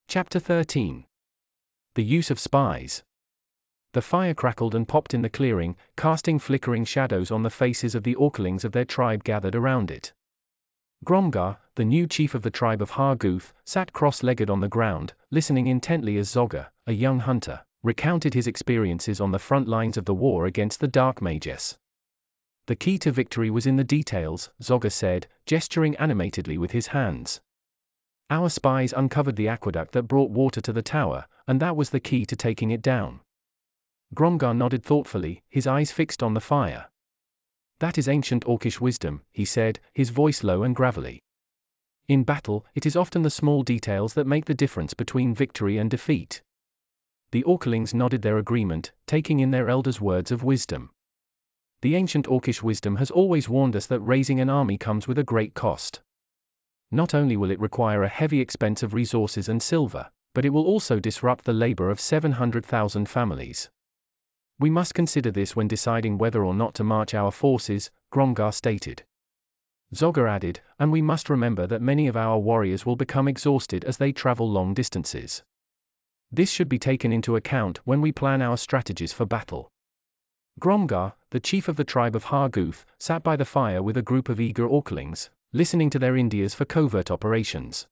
Chapter 13. The Use of Spies. The fire crackled and popped in the clearing, casting flickering shadows on the faces of the orclings of their tribe gathered around it. Grommgar, the new chief of the tribe of Harguth, sat cross-legged on the ground, listening intently as Zogger, a young hunter, recounted his experiences on the front lines of the war against the Dark Mages. The key to victory was in the details, Zogger said, gesturing animatedly with his hands. Our spies uncovered the aqueduct that brought water to the tower, and that was the key to taking it down. Grommgar nodded thoughtfully, his eyes fixed on the fire. That is ancient Orcish wisdom, he said, his voice low and gravelly. In battle, it is often the small details that make the difference between victory and defeat. The orclings nodded their agreement, taking in their elders' words of wisdom. The ancient Orcish wisdom has always warned us that raising an army comes with a great cost. Not only will it require a heavy expense of resources and silver, but it will also disrupt the labor of 700,000 families. We must consider this when deciding whether or not to march our forces, Grommgar stated. Zogger added, and we must remember that many of our warriors will become exhausted as they travel long distances. This should be taken into account when we plan our strategies for battle. Grommgar, the chief of the tribe of Harguth, sat by the fire with a group of eager orclings, listening to their ideas for covert operations.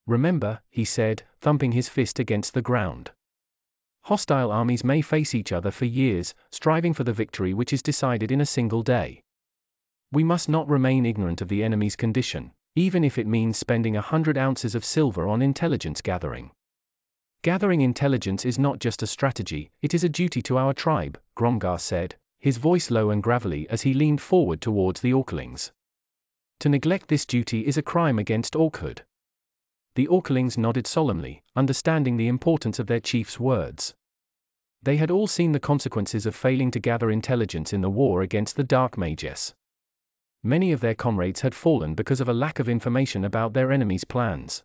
Remember, he said, thumping his fist against the ground. Hostile armies may face each other for years, striving for the victory which is decided in a single day. We must not remain ignorant of the enemy's condition, even if it means spending 100 ounces of silver on intelligence gathering. Gathering intelligence is not just a strategy, it is a duty to our tribe, Grommgar said, his voice low and gravelly as he leaned forward towards the orclings. To neglect this duty is a crime against orchood. The orclings nodded solemnly, understanding the importance of their chief's words. They had all seen the consequences of failing to gather intelligence in the war against the Dark Mages. Many of their comrades had fallen because of a lack of information about their enemy's plans.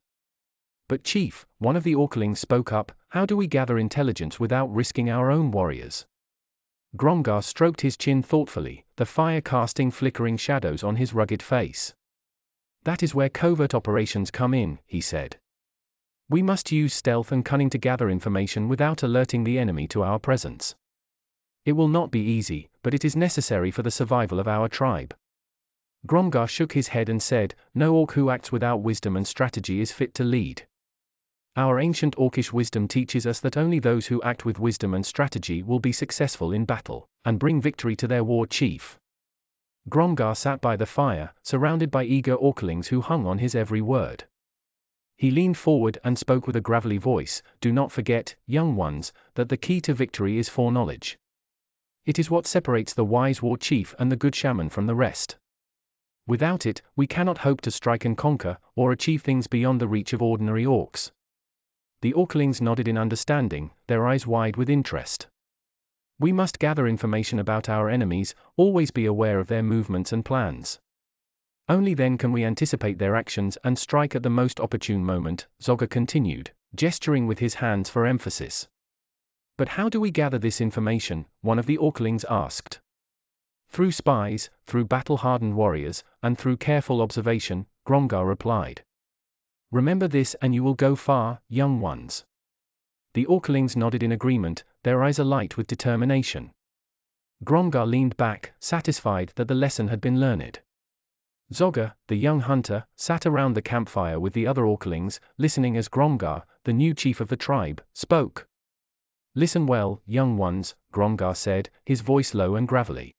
But Chief, one of the orclings spoke up, how do we gather intelligence without risking our own warriors? Grommgar stroked his chin thoughtfully, the fire casting flickering shadows on his rugged face. That is where covert operations come in, he said. We must use stealth and cunning to gather information without alerting the enemy to our presence. It will not be easy, but it is necessary for the survival of our tribe. Grommgar shook his head and said, no orc who acts without wisdom and strategy is fit to lead. Our ancient Orcish wisdom teaches us that only those who act with wisdom and strategy will be successful in battle, and bring victory to their war chief. Grommgar sat by the fire, surrounded by eager orclings who hung on his every word. He leaned forward and spoke with a gravelly voice, do not forget, young ones, that the key to victory is foreknowledge. It is what separates the wise war chief and the good shaman from the rest. Without it, we cannot hope to strike and conquer, or achieve things beyond the reach of ordinary orcs. The orclings nodded in understanding, their eyes wide with interest. We must gather information about our enemies, always be aware of their movements and plans. Only then can we anticipate their actions and strike at the most opportune moment, Zogger continued, gesturing with his hands for emphasis. But how do we gather this information? One of the orclings asked. Through spies, through battle-hardened warriors, and through careful observation, Grommgar replied. Remember this and you will go far, young ones. The orclings nodded in agreement, their eyes alight with determination. Grommgar leaned back, satisfied that the lesson had been learned. Zogger, the young hunter, sat around the campfire with the other orclings, listening as Grommgar, the new chief of the tribe, spoke. Listen well, young ones, Grommgar said, his voice low and gravelly.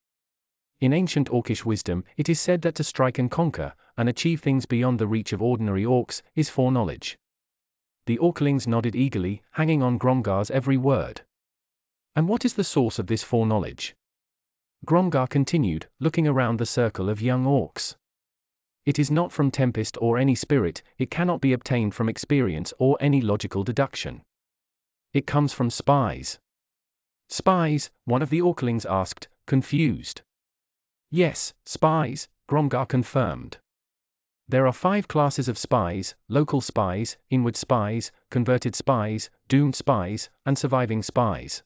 In ancient Orcish wisdom, it is said that to strike and conquer, and achieve things beyond the reach of ordinary orcs, is foreknowledge. The orclings nodded eagerly, hanging on Grommgar's every word. And what is the source of this foreknowledge? Grommgar continued, looking around the circle of young orcs. It is not from tempest or any spirit, it cannot be obtained from experience or any logical deduction. It comes from spies. Spies? One of the orclings asked, confused. Yes, spies, Grommgar confirmed. There are 5 classes of spies: local spies, inward spies, converted spies, doomed spies, and surviving spies.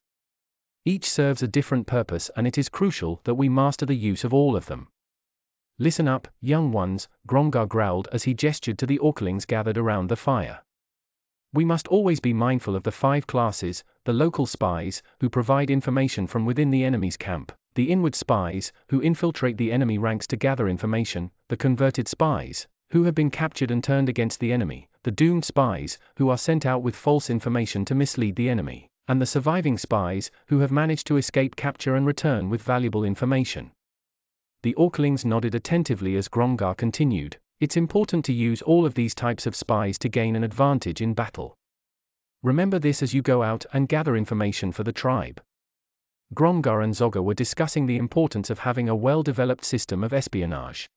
Each serves a different purpose and it is crucial that we master the use of all of them. Listen up, young ones, Grommgar growled as he gestured to the orclings gathered around the fire. We must always be mindful of the 5 classes: the local spies, who provide information from within the enemy's camp; the inward spies, who infiltrate the enemy ranks to gather information; the converted spies, who have been captured and turned against the enemy; the doomed spies, who are sent out with false information to mislead the enemy; and the surviving spies, who have managed to escape capture and return with valuable information. The orclings nodded attentively as Grommgar continued. It's important to use all of these types of spies to gain an advantage in battle. Remember this as you go out and gather information for the tribe. Grommgar and Zogger were discussing the importance of having a well-developed system of espionage.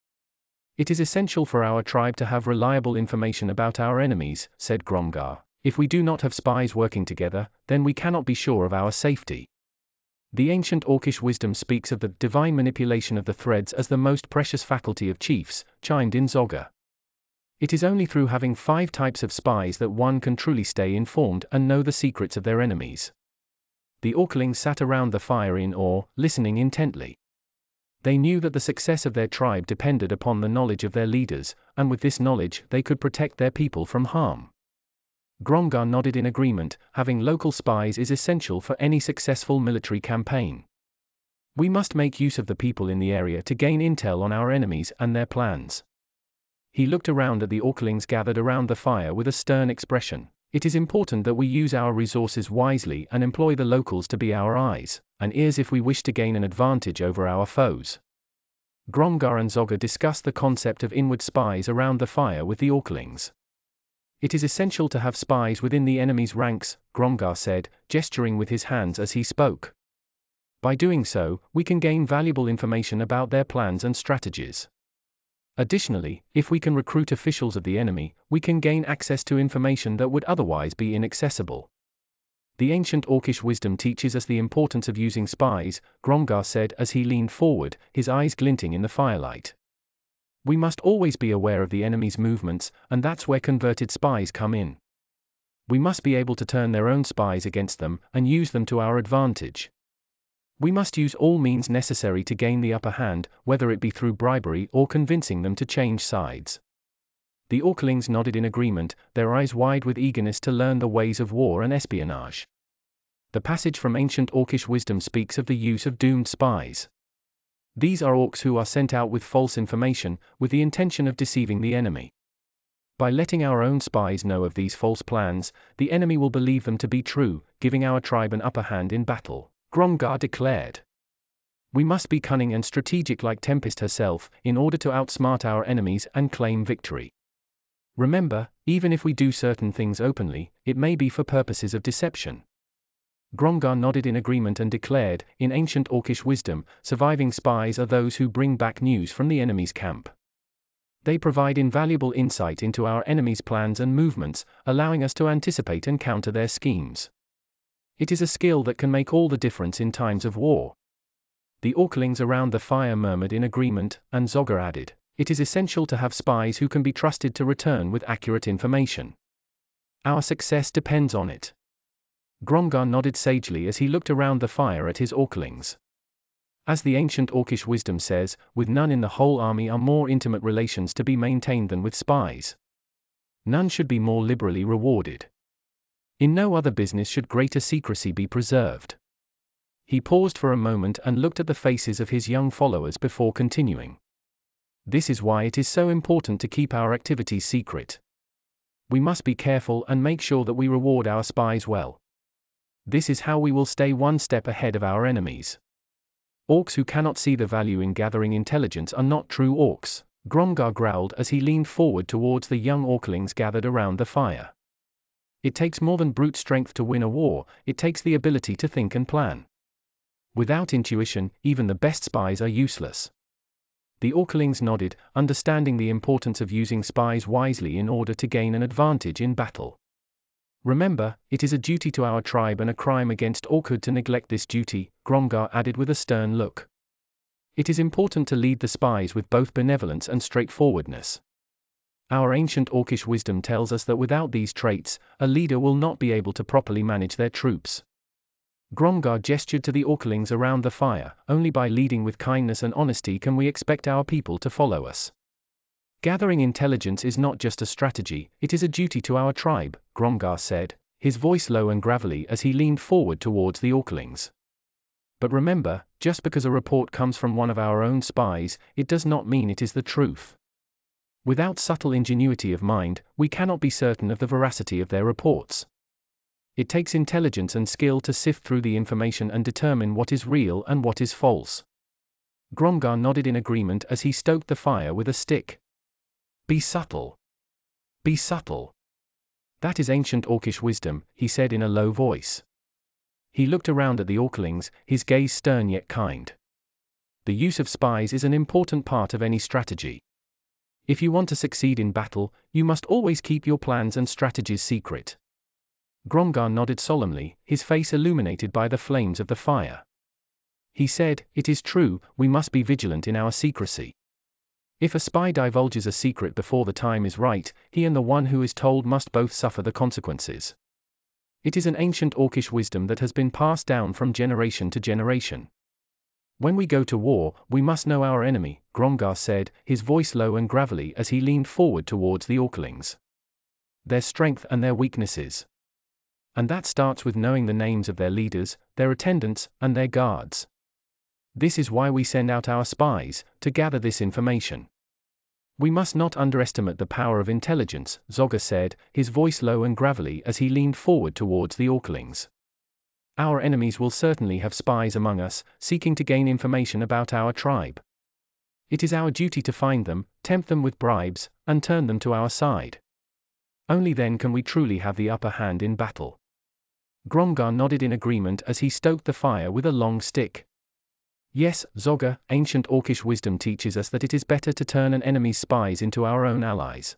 It is essential for our tribe to have reliable information about our enemies, said Grommgar. If we do not have spies working together, then we cannot be sure of our safety. The ancient Orcish wisdom speaks of the divine manipulation of the threads as the most precious faculty of chiefs, chimed in Zogger. It is only through having 5 types of spies that one can truly stay informed and know the secrets of their enemies. The orclings sat around the fire in awe, listening intently. They knew that the success of their tribe depended upon the knowledge of their leaders, and with this knowledge they could protect their people from harm. Grommgar nodded in agreement. Having local spies is essential for any successful military campaign. We must make use of the people in the area to gain intel on our enemies and their plans. He looked around at the orclings gathered around the fire with a stern expression. It is important that we use our resources wisely and employ the locals to be our eyes and ears if we wish to gain an advantage over our foes. Grommgar and Zogger discussed the concept of inward spies around the fire with the orclings. It is essential to have spies within the enemy's ranks, Grommgar said, gesturing with his hands as he spoke. By doing so, we can gain valuable information about their plans and strategies. Additionally, if we can recruit officials of the enemy, we can gain access to information that would otherwise be inaccessible. The ancient Orcish wisdom teaches us the importance of using spies, Grommgar said as he leaned forward, his eyes glinting in the firelight. We must always be aware of the enemy's movements, and that's where converted spies come in. We must be able to turn their own spies against them, and use them to our advantage. We must use all means necessary to gain the upper hand, whether it be through bribery or convincing them to change sides. The orclings nodded in agreement, their eyes wide with eagerness to learn the ways of war and espionage. The passage from ancient Orcish wisdom speaks of the use of doomed spies. These are orcs who are sent out with false information, with the intention of deceiving the enemy. By letting our own spies know of these false plans, the enemy will believe them to be true, giving our tribe an upper hand in battle, Grommgar declared. We must be cunning and strategic like Tempest herself, in order to outsmart our enemies and claim victory. Remember, even if we do certain things openly, it may be for purposes of deception. Grommgar nodded in agreement and declared, in ancient Orcish wisdom, surviving spies are those who bring back news from the enemy's camp. They provide invaluable insight into our enemy's plans and movements, allowing us to anticipate and counter their schemes. It is a skill that can make all the difference in times of war. The orclings around the fire murmured in agreement, and Zogger added, it is essential to have spies who can be trusted to return with accurate information. Our success depends on it. Grommgar nodded sagely as he looked around the fire at his orclings. As the ancient Orcish wisdom says, with none in the whole army are more intimate relations to be maintained than with spies. None should be more liberally rewarded. In no other business should greater secrecy be preserved. He paused for a moment and looked at the faces of his young followers before continuing. This is why it is so important to keep our activities secret. We must be careful and make sure that we reward our spies well. This is how we will stay one step ahead of our enemies. Orcs who cannot see the value in gathering intelligence are not true orcs, Grommgar growled as he leaned forward towards the young orclings gathered around the fire. It takes more than brute strength to win a war, it takes the ability to think and plan. Without intuition, even the best spies are useless. The orclings nodded, understanding the importance of using spies wisely in order to gain an advantage in battle. Remember, it is a duty to our tribe and a crime against orchood to neglect this duty, Grommgar added with a stern look. It is important to lead the spies with both benevolence and straightforwardness. Our ancient Orcish wisdom tells us that without these traits, a leader will not be able to properly manage their troops. Grommgar gestured to the orclings around the fire, only by leading with kindness and honesty can we expect our people to follow us. Gathering intelligence is not just a strategy, it is a duty to our tribe, Grommgar said, his voice low and gravelly as he leaned forward towards the orclings. But remember, just because a report comes from one of our own spies, it does not mean it is the truth. Without subtle ingenuity of mind, we cannot be certain of the veracity of their reports. It takes intelligence and skill to sift through the information and determine what is real and what is false. Grommgar nodded in agreement as he stoked the fire with a stick. Be subtle. Be subtle. That is ancient orcish wisdom, he said in a low voice. He looked around at the orclings, his gaze stern yet kind. The use of spies is an important part of any strategy. If you want to succeed in battle, you must always keep your plans and strategies secret. Grommgar nodded solemnly, his face illuminated by the flames of the fire. He said, "It is true, we must be vigilant in our secrecy. If a spy divulges a secret before the time is right, he and the one who is told must both suffer the consequences." It is an ancient orcish wisdom that has been passed down from generation to generation. When we go to war, we must know our enemy, Grommgar said, his voice low and gravelly as he leaned forward towards the orclings. Their strength and their weaknesses. And that starts with knowing the names of their leaders, their attendants, and their guards. This is why we send out our spies, to gather this information. We must not underestimate the power of intelligence, Zogger said, his voice low and gravelly as he leaned forward towards the orclings. Our enemies will certainly have spies among us, seeking to gain information about our tribe. It is our duty to find them, tempt them with bribes, and turn them to our side. Only then can we truly have the upper hand in battle. Grommgar nodded in agreement as he stoked the fire with a long stick. Yes, Zogger, ancient orcish wisdom teaches us that it is better to turn an enemy's spies into our own allies.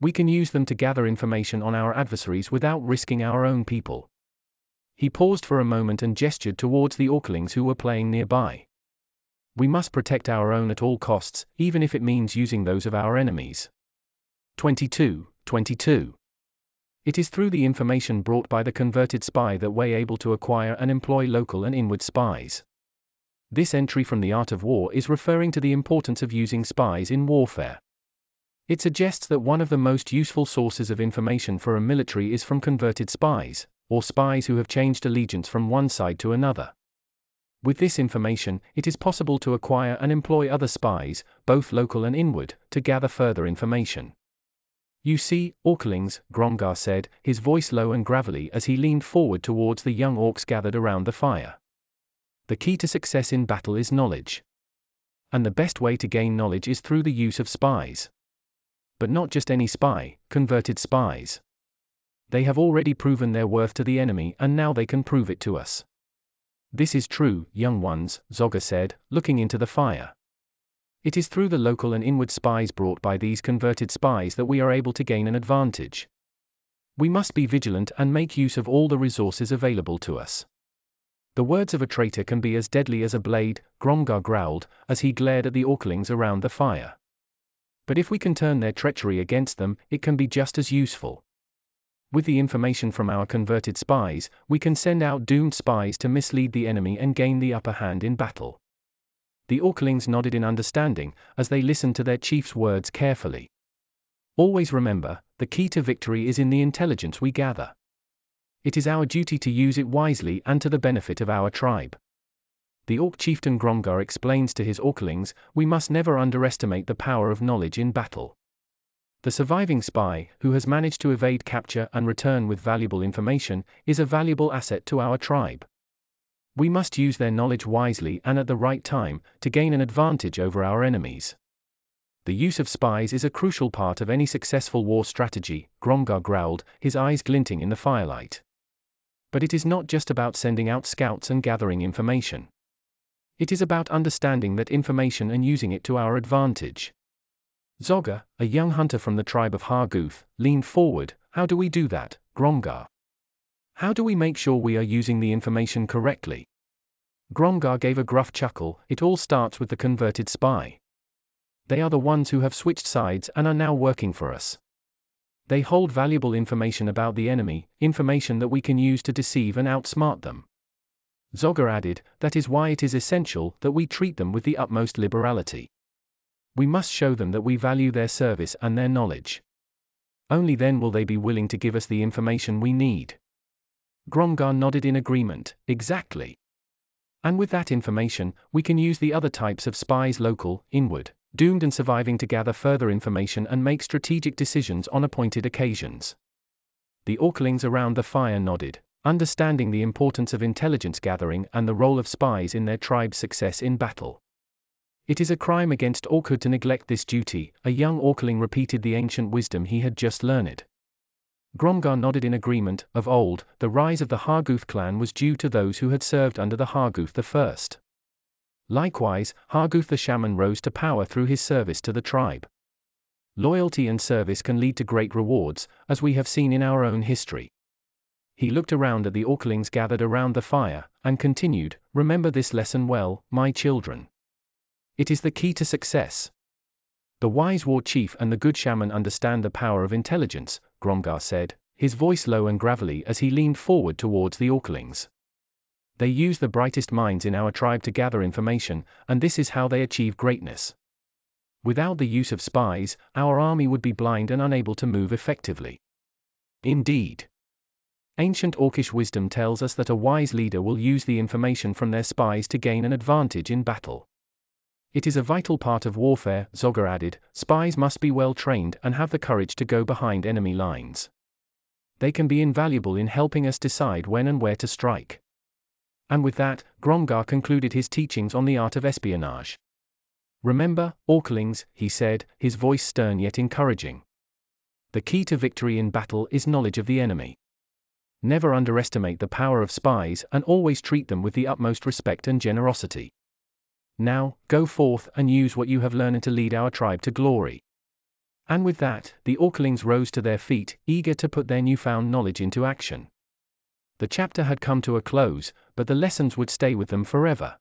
We can use them to gather information on our adversaries without risking our own people. He paused for a moment and gestured towards the orclings who were playing nearby. We must protect our own at all costs, even if it means using those of our enemies. 22. It is through the information brought by the converted spy that we are able to acquire and employ local and inward spies. This entry from the Art of War is referring to the importance of using spies in warfare. It suggests that one of the most useful sources of information for a military is from converted spies, or spies who have changed allegiance from one side to another. With this information, it is possible to acquire and employ other spies, both local and inward, to gather further information. You see, orclings, Grommgar said, his voice low and gravelly as he leaned forward towards the young orcs gathered around the fire. The key to success in battle is knowledge. And the best way to gain knowledge is through the use of spies. But not just any spy, converted spies. They have already proven their worth to the enemy and now they can prove it to us. This is true, young ones, Zogger said, looking into the fire. It is through the local and inward spies brought by these converted spies that we are able to gain an advantage. We must be vigilant and make use of all the resources available to us. The words of a traitor can be as deadly as a blade, Grommgar growled, as he glared at the orclings around the fire. But if we can turn their treachery against them, it can be just as useful. With the information from our converted spies, we can send out doomed spies to mislead the enemy and gain the upper hand in battle. The orclings nodded in understanding, as they listened to their chief's words carefully. Always remember, the key to victory is in the intelligence we gather. It is our duty to use it wisely and to the benefit of our tribe. The orc chieftain Grommgar explains to his orclings, we must never underestimate the power of knowledge in battle. The surviving spy, who has managed to evade capture and return with valuable information, is a valuable asset to our tribe. We must use their knowledge wisely and at the right time, to gain an advantage over our enemies. The use of spies is a crucial part of any successful war strategy, Grommgar growled, his eyes glinting in the firelight. But it is not just about sending out scouts and gathering information. It is about understanding that information and using it to our advantage. Zogger, a young hunter from the tribe of Harguth, leaned forward. How do we do that, Grommgar? How do we make sure we are using the information correctly? Grommgar gave a gruff chuckle. It all starts with the converted spy. They are the ones who have switched sides and are now working for us. They hold valuable information about the enemy, information that we can use to deceive and outsmart them. Zogger added, that is why it is essential that we treat them with the utmost liberality. We must show them that we value their service and their knowledge. Only then will they be willing to give us the information we need. Grommgar nodded in agreement. Exactly. And with that information, we can use the other types of spies, local, inward, doomed and surviving, to gather further information and make strategic decisions on appointed occasions. The orclings around the fire nodded, understanding the importance of intelligence gathering and the role of spies in their tribe's success in battle. It is a crime against orchood to neglect this duty, a young orcling repeated the ancient wisdom he had just learned. Grommgar nodded in agreement. Of old, the rise of the Harguth clan was due to those who had served under the Harguth I. Likewise, Harguth the shaman rose to power through his service to the tribe. Loyalty and service can lead to great rewards, as we have seen in our own history. He looked around at the orclings gathered around the fire, and continued, "Remember this lesson well, my children. It is the key to success. The wise war chief and the good shaman understand the power of intelligence," Grommgar said, his voice low and gravelly as he leaned forward towards the orclings. "They use the brightest minds in our tribe to gather information, and this is how they achieve greatness. Without the use of spies, our army would be blind and unable to move effectively." Indeed. Ancient Orcish wisdom tells us that a wise leader will use the information from their spies to gain an advantage in battle. It is a vital part of warfare, Zogger added. Spies must be well trained and have the courage to go behind enemy lines. They can be invaluable in helping us decide when and where to strike. And with that, Grommgar concluded his teachings on the art of espionage. "Remember, orclings," he said, his voice stern yet encouraging. "The key to victory in battle is knowledge of the enemy. Never underestimate the power of spies and always treat them with the utmost respect and generosity. Now, go forth and use what you have learned to lead our tribe to glory." And with that, the orclings rose to their feet, eager to put their newfound knowledge into action. The chapter had come to a close, but the lessons would stay with them forever.